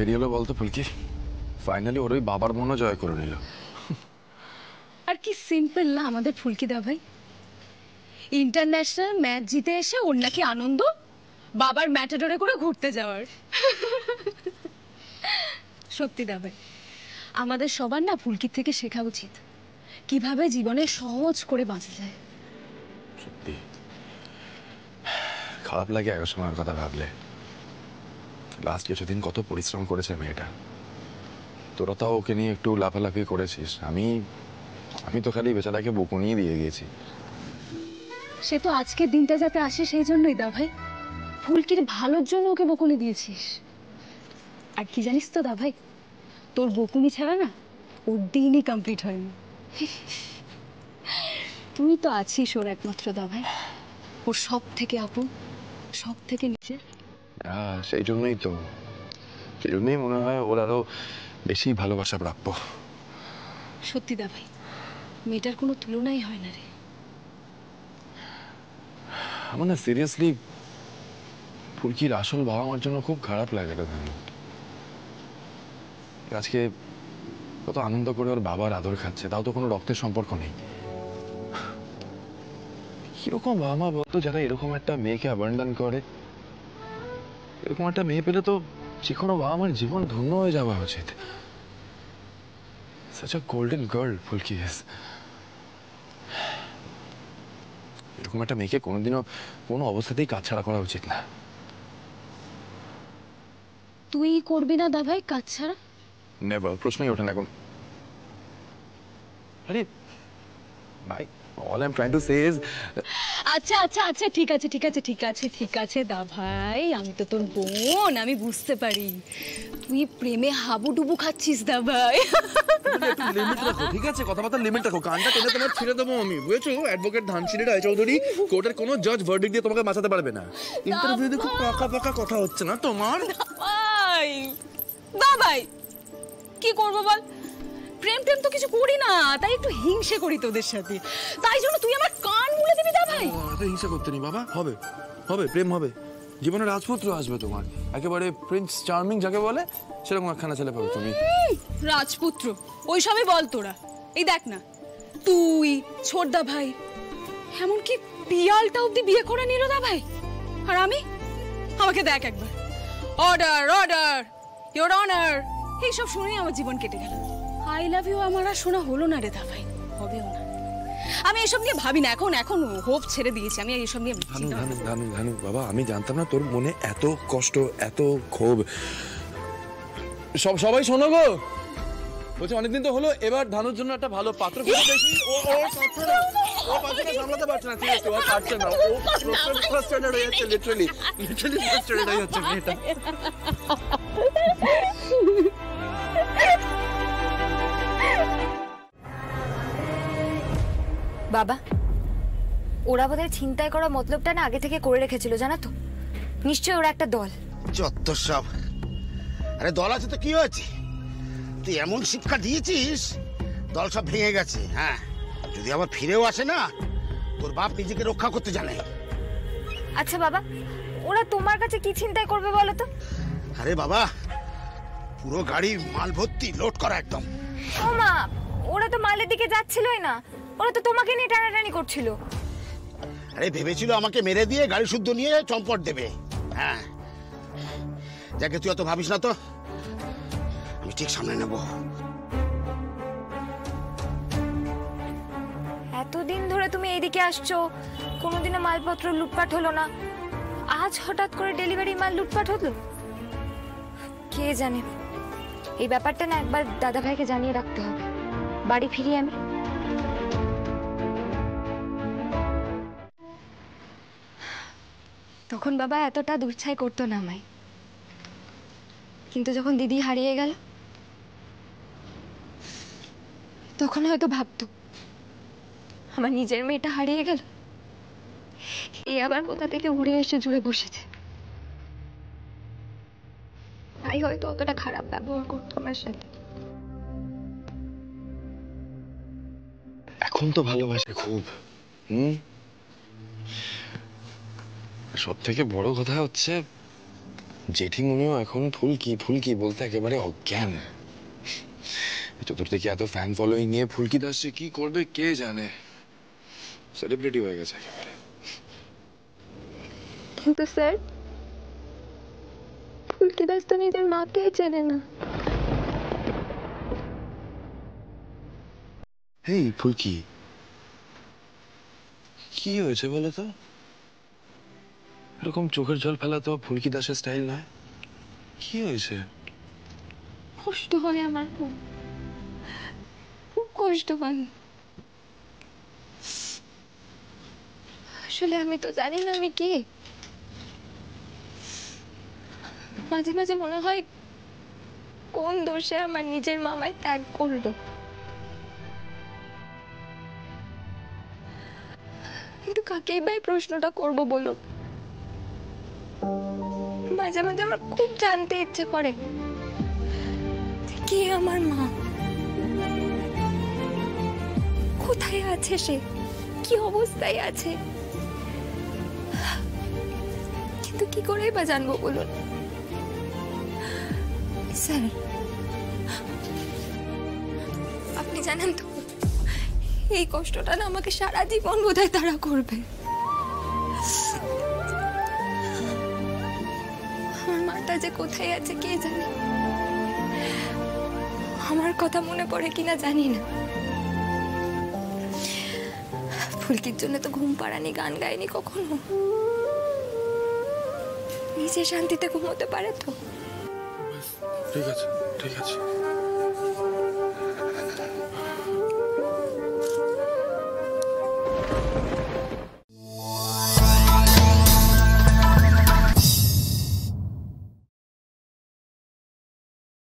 পেরিয়ে এলো বলতো ফুলকি? ফাইনালি ওর ওই বাবার মনও জয় করে নিল। আর কি সিম্পল না আমাদের ফুলকি দা ভাই। ইন্টারন্যাশনাল ম্যাচ জিতে এসে ওর নাকি আনন্দ বাবার ম্যাটাডোরে করে ঘুরতে যাওয়ার। সত্যি দা ভাই, আমাদের সবার না ফুলকির থেকে শেখা উচিত কিভাবে জীবনে সহজ করে বাঁচা যায়। সত্যি খারাপ লাগে এক সময়ের কথা ভাবলে। লাস্ট কিছুদিন কত পরিশ্রম করেছে মেয়েটা। তোরা তাও ওকে নিয়ে একটু লাফালাফি করেছিস, আমি তো খালি বেচারাকে বকুনিয়ে দিয়ে গেছি। সে তো আজকের দিনটা যাতে আসে সেই জন্যই দা ভাই, ফুলকির ভালোর জন্য ওকে বকুনি দিয়েছিস। আর কি জানিস তো দা ভাই, তোর বকুনি ছাড়া না ওর দিনই কমপ্লিট হয়নি। তুই তো আছিস ওর একমাত্র দা ভাই, ওর সব থেকে আপন, সব থেকে নিজের। হ্যাঁ, সেই জন্যই মনে হয় ওর আরো বেশি ভালোবাসা প্রাপ্য। সত্যি দা ভাই, মেয়েটার কোনো তুলনাই হয় না রে। আমার না সিরিয়াসলি ফুলকির আসল বাবা মার জন্য খুব খারাপ লাগে রে। আজকে কত আনন্দ করে ওর বাবার আদর খাচ্ছে, তাও তো কোনো রক্তের সম্পর্ক নেই। কিরকম বাবা মা বলতো যারা এরকম একটা মেয়েকে অ্যাবান্ডন করে? এরকম একটা মেয়ে পেলে তো যে কোনো বাবা মার জীবন ধন্য হয়ে যাওয়া উচিত। such a golden girl Phulki is। এরকম একটা মেয়েকে কোনোদিনও কোনো অবস্থাতেই কাজ ছাড়া করা উচিত না। তুই করবি না দা ভাই কাজ ছাড়া? নেভার, প্রশ্নই ওঠে না এখন। আরে ভাই, all I'm trying to say is আচ্ছা আচ্ছা আচ্ছা, ঠিক আছে ঠিক আছে ঠিক আছে ঠিক আছে দা ভাই, আমি তো তোর বোন, আমি বুঝতে পারি তুই প্রেমে হাবুডুবু খাচ্ছিস দা ভাই। লিমিট রাখো, ঠিক আছে? কথাবার্তা লিমিট রাখো, কানটা টেনে তোমার ছেড়ে দেবো আমি, বুঝেছো? অ্যাডভোকেট ধানসিঁড়ি রায়চৌধুরী, কোর্টের কোনো জাজ ভার্ডিক্ট দিয়ে তোমাকে বাঁচাতে পারবে না। ইন্টারভিউতে খুব পাকা পাকা কথা হচ্ছে না তোমার? ভাই দা ভাই, কি করবো বল, প্রেম টেম তো কিছু করি না, তাই একটু হিংসে করি তোদের সাথে, তাই জন্য তুই আমার কান মুলে দিবি দা ভাই। এত হিংসা করতে নেই বাবা, হবে হবে, প্রেম হবে, জীবনে রাজপুত্র আসবে তোমার, একেবারে প্রিন্স চার্মিং যাকে বলে সেরকম একখানা ছেলে পাবে তুমি। রাজপুত্র ওইসবই বল তোরা, এই দেখ না তুই ছোটদা ভাই, এমনকি পিয়ালটা অব্দি বিয়ে করে নিল দা ভাই, আর আমি, আমাকে দেখ একবার, অর্ডার অর্ডার ইওর অনার, এইসব শুনেই আমার জীবন কেটে গেল। আই লাভ ইউ আমার আর শোনা হলো না রে দা ভাই, হবেও না। আমি এসব নিয়ে ভাবি না, এখন হোপ ছেড়ে দিয়েছি আমি এসব নিয়ে। ধানু বাবা, আমি জানতাম না তোর মনে এত কষ্ট, এত ক্ষোভ। সবাই শোনো গো, বলছি অনেকদিন তো হলো, এবার ধানুর জন্য একটা ভালো পাত্র খুঁজে দেখি। ও পাত্রটা সামলাতে পারছে না, ঠিক আছে? ও পারছে না, ও ফ্রাস্ট্রেটেড হয়ে যাচ্ছে, লিটারালি ফ্রাস্ট্রেটেড হয়ে যাচ্ছে মেয়েটা। বাবা, ওরা বোধহয় ছিনতাই করা মতলবটা না আগে থেকে করে রেখেছিল, জানো তো? নিশ্চয়ই ওরা একটা দল। যত সব। আরে দল আছে তো কি হয়েছে? তুই এমন শিক্ষা দিয়েছিস, দল সব ভেঙে গেছে। হ্যাঁ, যদি আবার ফিরেও আসে না, তোর বাপ নিজেকে রক্ষা করতে জানে। আচ্ছা বাবা, ওরা তোমার কাছে কি ছিনতাই করবে বলো তো? আরে বাবা, পুরো গাড়ি মাল ভর্তি, লোড করা একদম। ও মা, ওরা তো মালের দিকে যাচ্ছিলই না, ওরা তো তোমাকে নিয়ে টানাটানি করছিল। আরে ভেবেছিল আমাকে মেরে দিয়ে গাড়ি শুদ্ধ নিয়ে চম্পট দেবে। হ্যাঁ, যাকে তুই অত ভাবিস না তো, আমি ঠিক সামনে নেব। এতদিন ধরে তুমি এইদিকে আসছো, কোনোদিনও মালপত্র লুটপাট হলো না, আজ হঠাৎ করে ডেলিভারি মাল লুটপাট হলো। কে জানে, এই ব্যাপারটা না একবার দাদা ভাইকে জানিয়ে রাখতে হবে। বাড়ি ফিরি আমি। তখন বাবা এতটা দুর্ছাই করতো না আমায়, কিন্তু যখন দিদি হারিয়ে গেল তখন হয়তো ভাবতো আমার নিজের মেয়েটা হারিয়ে গেল, এ আবার কোথা থেকে উড়ে এসে জুড়ে বসেছে, তাই হয়তো অতটা খারাপ ব্যবহার করতো আমার সাথে। এখন তো ভালোবাসে খুব। সব থেকে বড় কথা হচ্ছে জেঠিমুনিও এখন ফুলকি ফুলকি বলতে একেবারে অজ্ঞান। চতুর্দিকে এত ফ্যান ফলোইং নিয়ে ফুলকি দাস যে কি করবে কে জানে, সেলিব্রিটি হয়ে গেছে একেবারে। কিন্তু স্যার, ফুলকি দাস তো নিজের মাকেই চেনে না। এই ফুলকি, কি হয়েছে বলো তো? এরকম চোখের জল ফেলা তো ফুলকি দাসের স্টাইল নয়। কি হয়েছে? কষ্ট হয় আমার, খুব কষ্ট পান। আসলে আমি তো জানি না আমি কে। মাঝে মাঝে মনে হয় কোন দোষে আমার নিজের মামায় ত্যাগ করলো। কিন্তু কাকেই ভাই প্রশ্নটা করবো বলো? মাঝে মাঝে আমার খুব জানতে ইচ্ছে করে কে আমার মা, কোথায় আছে সে, কি অবস্থায় আছে। কিন্তু কি করে বা জানবো বলুন স্যার? আপনি জানেন তো এই কষ্টটা না আমাকে সারা জীবন বোধহয় তাড়া করবে। আমার মাটা যে কোথায় আছে কে জানে, আমার কথা মনে পড়ে কিনা জানি না। ফুলকির জন্য তো ঘুম পাড়ানি, গান গায়নি কখনো। নিজে শান্তিতে ঘুমোতে পারে তো? ঠিক আছে ঠিক আছে।